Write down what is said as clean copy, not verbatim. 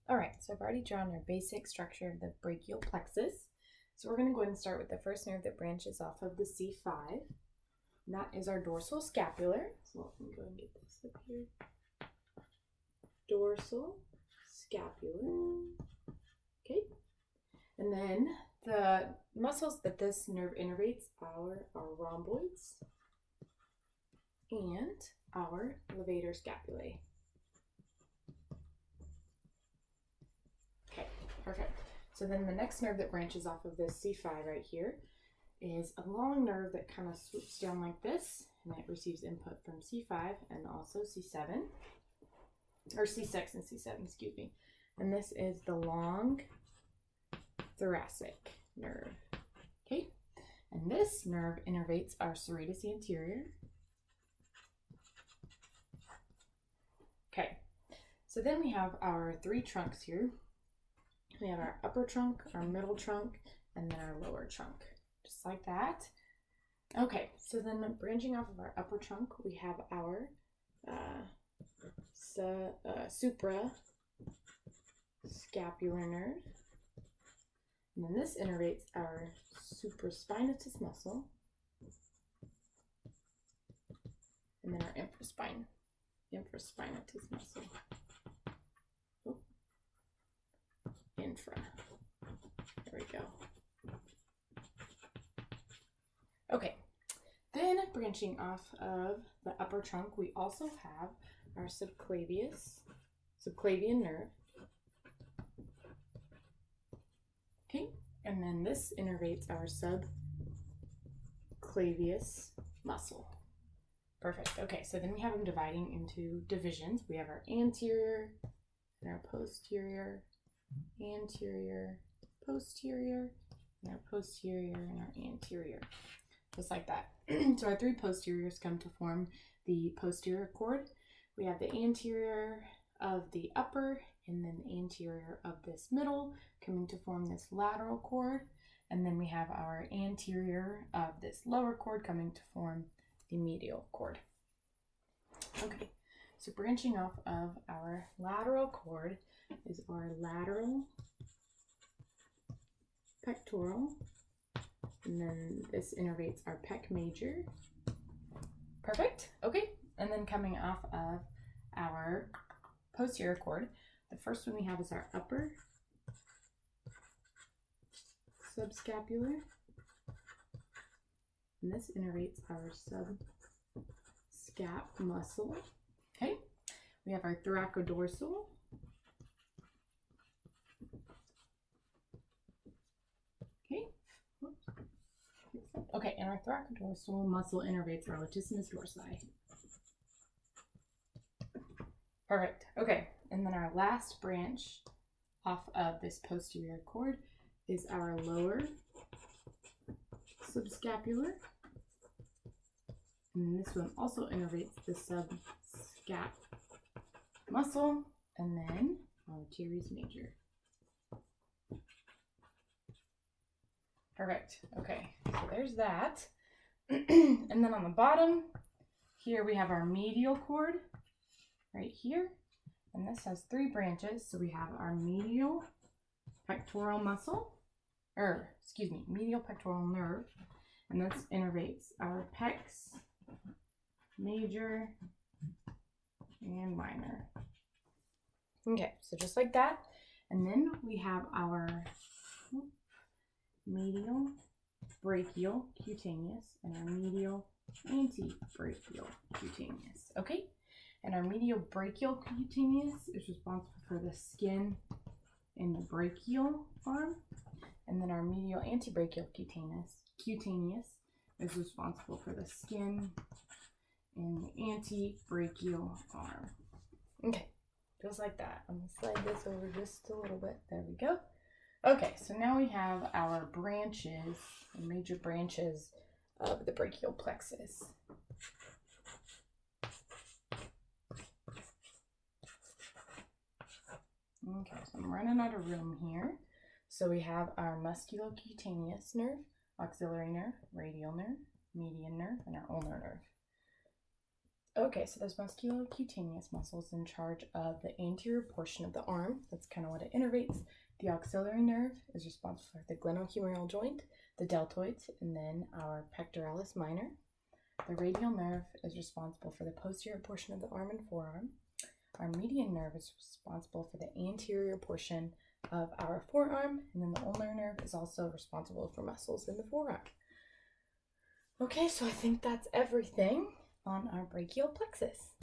All right, so I've already drawn our basic structure of the brachial plexus. So we're going to go ahead and start with the first nerve that branches off of the C5. And that is our dorsal scapular. So let me go and get this up here. Dorsal scapular. Okay. And then the muscles that this nerve innervates are our rhomboids and our levator scapulae. Okay, perfect. So then the next nerve that branches off of this C5 right here is a long nerve that kind of swoops down like this, and it receives input from C5 and also C7, or C6 and C7, excuse me. And this is the long thoracic nerve. Okay, and this nerve innervates our serratus anterior. Okay, so then we have our three trunks here. We have our upper trunk, our middle trunk, and then our lower trunk, just like that. Okay, so then branching off of our upper trunk, we have our suprascapular nerve. And then this innervates our supraspinatus muscle. And then our infraspinatus muscle. Oh. Infra. There we go. Okay. Then branching off of the upper trunk, we also have our subclavian nerve. Okay, and then this innervates our subclavius muscle. Perfect. Okay, so then we have them dividing into divisions. We have our anterior and our posterior, anterior, posterior, and our posterior and our anterior. Just like that. So our three posteriors come to form the posterior cord. We have the anterior of the upper and then the anterior of this middle coming to form this lateral cord. And then we have our anterior of this lower cord coming to form the medial cord. Okay, so branching off of our lateral cord is our lateral pectoral. And then this innervates our pec major. Perfect. Okay. And then coming off of our posterior cord, the first one we have is our upper subscapular. And this innervates our subscap muscle. Okay. We have our thoracodorsal. Okay, and our thoracodorsal muscle innervates our latissimus dorsi. Perfect. Okay, and then our last branch off of this posterior cord is our lower subscapular. And this one also innervates the subscap muscle, and then our teres major. Perfect. Okay, so there's that. And then on the bottom, here we have our medial cord right here. And this has three branches. So we have our medial pectoral muscle, medial pectoral nerve. And this innervates our pecs major and minor. Okay, so just like that. And then we have our medial brachial cutaneous and our medial antebrachial cutaneous. Okay, and our medial brachial cutaneous is responsible for the skin in the brachial arm, and then our medial antebrachial cutaneous is responsible for the skin in the antebrachial arm. Okay, just like that. I'm gonna slide this over just a little bit. There we go. Okay, so now we have our branches, major branches of the brachial plexus. Okay, so I'm running out of room here. So we have our musculocutaneous nerve, axillary nerve, radial nerve, median nerve, and our ulnar nerve. Okay, so there's musculocutaneous muscles in charge of the anterior portion of the arm. That's kind of what it innervates. The auxiliary nerve is responsible for the glenohumeral joint, the deltoids, and then our pectoralis minor. The radial nerve is responsible for the posterior portion of the arm and forearm. Our median nerve is responsible for the anterior portion of our forearm, and then the ulnar nerve is also responsible for muscles in the forearm. Okay, so I think that's everything on our brachial plexus.